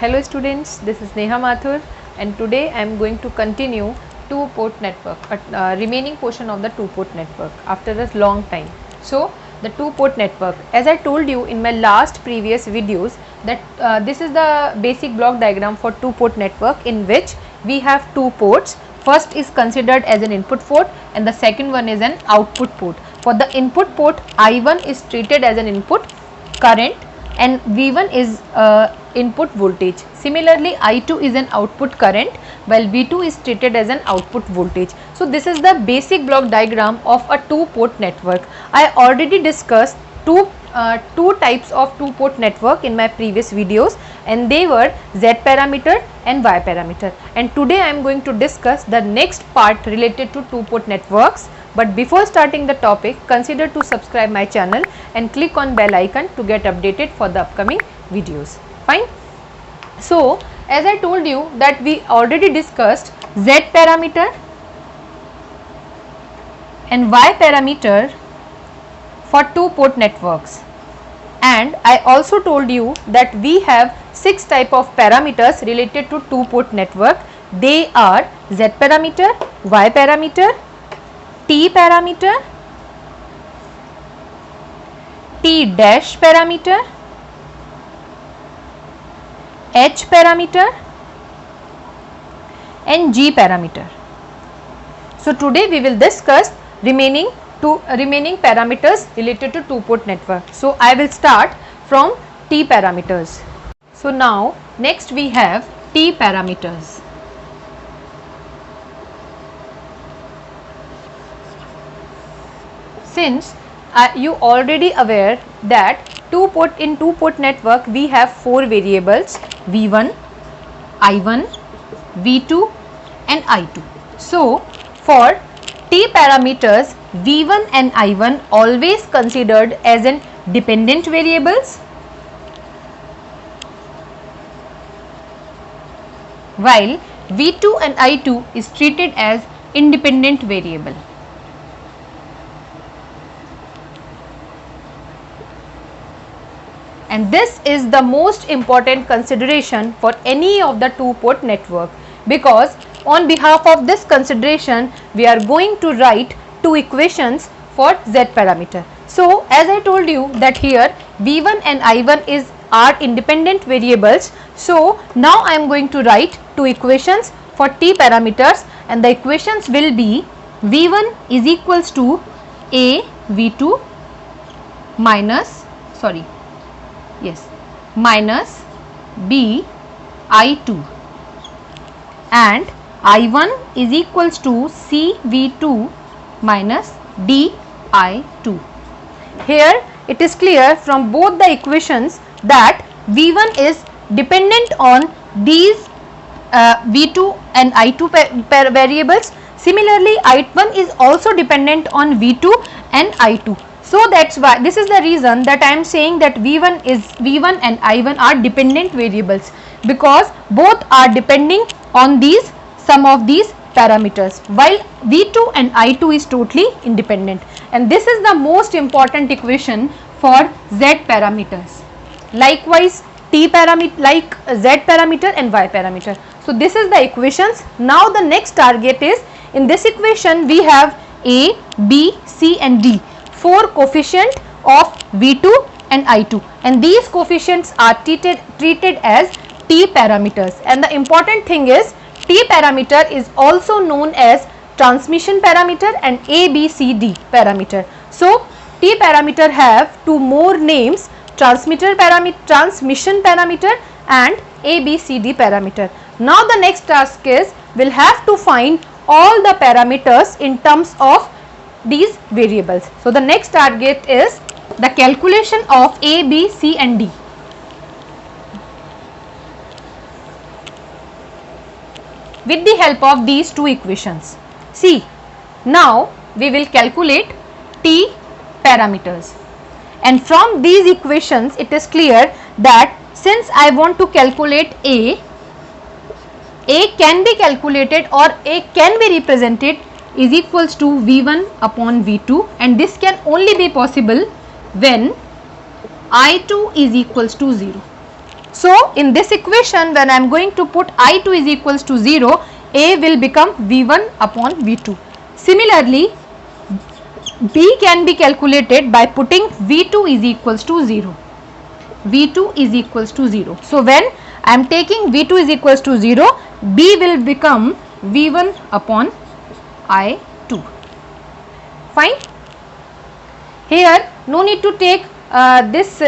Hello students, this is Neha Mathur and today I am going to continue two-port network, remaining portion of the two-port network after a long time. So the two-port network, as I told you in my last previous videos, that this is the basic block diagram for two-port network in which we have two ports. First is considered as an input port and the second one is an output port. For the input port, I1 is treated as an input current and V1 is input voltage. Similarly, I2 is an output current while V2 is treated as an output voltage. So this is the basic block diagram of a two-port network. I already discussed two types of two-port network in my previous videos and they were Z parameter and Y parameter, and today I am going to discuss the next part related to two-port networks. But before starting the topic, consider to subscribe my channel and click on bell icon to get updated for the upcoming videos. Fine. So as I told you that we already discussed Z parameter and Y parameter for two-port networks, and I also told you that we have 6 type of parameters related to two-port network. They are Z parameter, Y parameter, T parameter, T dash parameter, H parameter and G parameter. So today we will discuss remaining parameters related to two-port network. So I will start from T parameters. So now next we have T parameters. Since you already aware that in two-port network we have 4 variables V1, I1, V2 and I2. So for T parameters, V1 and I1 always considered as an dependent variables, while V2 and I2 is treated as independent variable. And this is the most important consideration for any of the two-port network, because on behalf of this consideration we are going to write two equations for Z parameter. So as I told you that here V1 and I1 are independent variables. So now I am going to write two equations for T parameters, and the equations will be V1 is equals to A V2 minus B I2, and I1 is equals to C V2 minus D I2. Here it is clear from both the equations that V1 is dependent on these V2 and I2 variables. Similarly, I1 is also dependent on V2 and I2. So that's why, this is the reason that I am saying that V1 and I1 are dependent variables, because both are depending on some of these parameters, while V2 and I2 is totally independent. And this is the most important equation for Z parameters. Likewise T parameter, like Z parameter and Y parameter. So this is the equations. Now the next target is, in this equation we have A, B, C and D, 4 coefficient of V2 and I2, and these coefficients are treated as T parameters. And the important thing is, T parameter is also known as transmission parameter and ABCD parameter. So T parameter have 2 more names, transmission parameter and ABCD parameter. Now the next task is, we'll have to find all the parameters in terms of these variables. So the next target is the calculation of A, B, C and D. With the help of these two equations. See, now we will calculate T parameters, and from these equations it is clear that since I want to calculate A can be calculated, or A can be represented is equals to V1 upon V2, and this can only be possible when I2 is equals to 0. So in this equation, when I am going to put I2 is equals to 0, A will become V1 upon V2. Similarly, B can be calculated by putting V2 is equals to 0. V2 is equals to 0. So when I am taking V2 is equals to 0, B will become V1 upon I2. Fine. Here no need to take this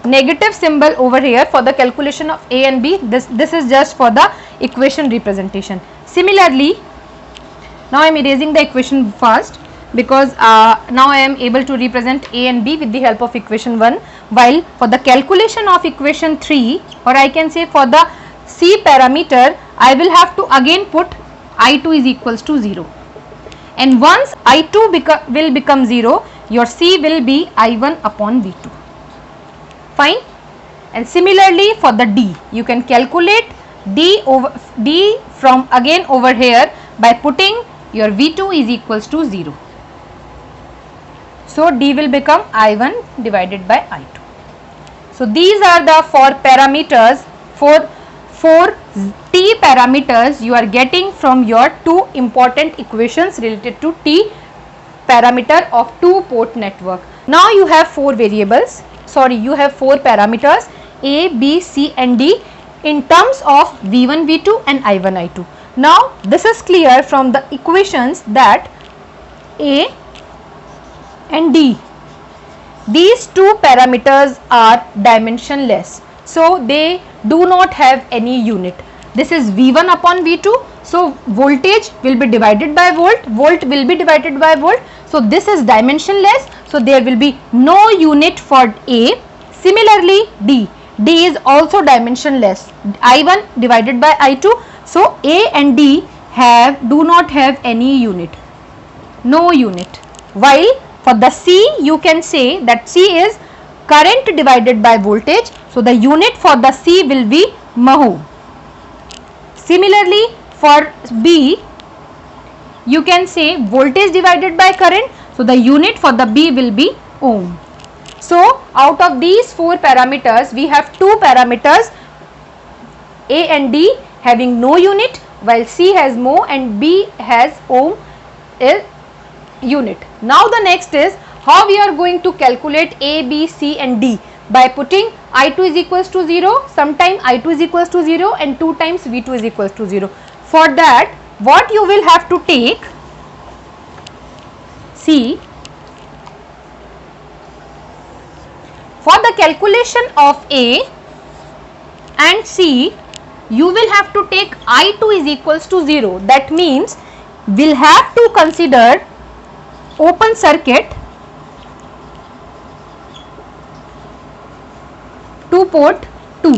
negative symbol over here for the calculation of A and B. This is just for the equation representation. Similarly, now I am erasing the equation first, because now I am able to represent A and B with the help of equation 1, while for the calculation of equation 3, or I can say for the C parameter, I will have to again put I2 is equals to 0, and once I2 will become 0, your C will be I1 upon V2. Fine. And similarly for the D, you can calculate D from again over here by putting your V2 is equals to 0. So D will become I1 divided by I2. So these are the four parameters, four T parameters you are getting from your two important equations related to T parameter of two-port network. Now you have four variables, you have four parameters A, B, C and D in terms of V1, V2 and I1, I2. Now this is clear from the equations that A and D, these two parameters are dimensionless, so they do not have any unit. This is V1 upon V2, so voltage will be divided by volt, volt will be divided by volt, so this is dimensionless, so there will be no unit for A. Similarly D is also dimensionless, I1 divided by I2, so A and D do not have any unit, no unit. While for the C, you can say that C is current divided by voltage, so the unit for the C will be mho. Similarly for B, you can say voltage divided by current, so the unit for the B will be ohm. So out of these four parameters, we have two parameters A and D having no unit, while C has mho and B has ohm unit. Now the next is how we are going to calculate A, B, C and D by putting I2 is equals to 0, sometime I2 is equals to 0 and 2 times V2 is equals to 0. For that, what you will have to take, see, for the calculation of A and C, you will have to take I2 is equals to 0. That means we'll have to consider open circuit to port 2.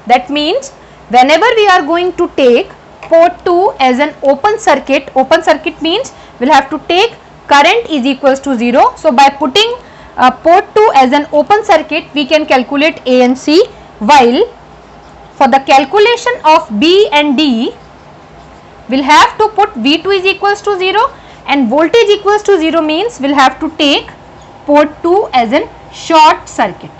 That means whenever we are going to take port 2 as an open circuit means we'll have to take current is equals to 0. So by putting port 2 as an open circuit, we can calculate A and C, while for the calculation of B and D, we'll have to put V2 is equals to 0 and voltage equals to 0 means we'll have to take port 2 as an short circuit.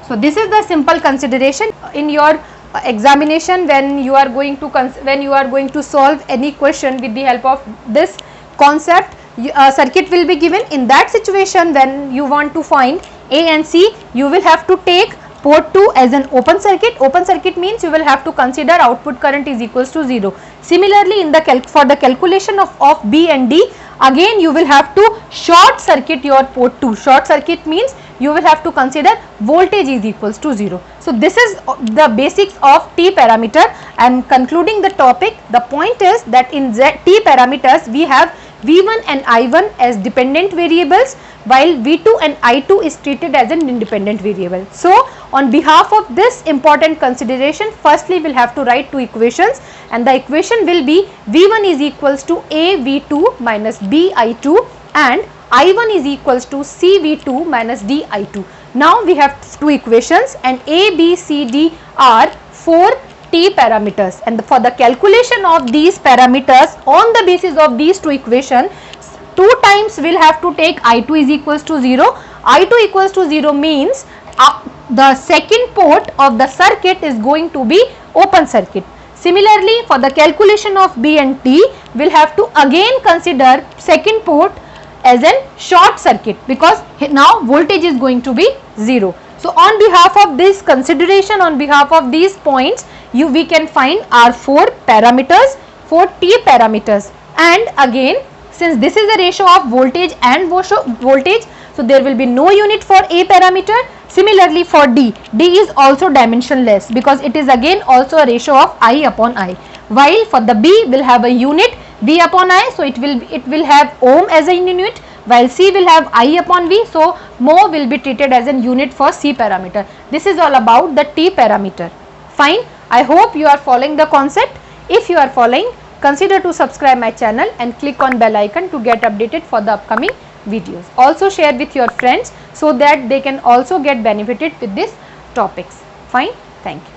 So this is the simple consideration in your examination when you are going to solve any question with the help of this concept. A circuit will be given. In that situation, when you want to find A and C, you will have to take port 2 as an open circuit. Open circuit means you will have to consider output current is equals to 0. Similarly, in the for the calculation of B and D, again you will have to short circuit your port 2. Short circuit means you will have to consider voltage is equals to 0. So this is the basics of T parameter. And concluding the topic, the point is that in T parameters we have V1 and I1 as dependent variables, while V2 and I2 is treated as an independent variable. So on behalf of this important consideration, firstly we will have to write two equations, and the equation will be V1 is equals to A V2 minus B I2 and I1 is equals to C V2 minus D I2. Now we have two equations, and A, B, C, D are four T parameters, and for the calculation of these parameters on the basis of these two equations, 2 times we will have to take I2 is equals to 0. I2 equals to 0 means the second port of the circuit is going to be open circuit. Similarly, for the calculation of B and T, we'll have to again consider second port as a short circuit, because now voltage is going to be 0. So on behalf of this consideration, on behalf of these points, we can find our 4 parameters, 4 T parameters. And again, since this is a ratio of voltage and voltage, so there will be no unit for A parameter. Similarly for D is also dimensionless, because it is again also a ratio of I upon I. While for the B will have a unit V upon I, so it will have ohm as a unit, while C will have I upon V, so mho will be treated as a unit for C parameter. This is all about the T parameter. Fine. I hope you are following the concept. If you are following, consider to subscribe my channel and click on bell icon to get updated for the upcoming videos. Also share with your friends so that they can also get benefited with these topics. Fine. Thank you.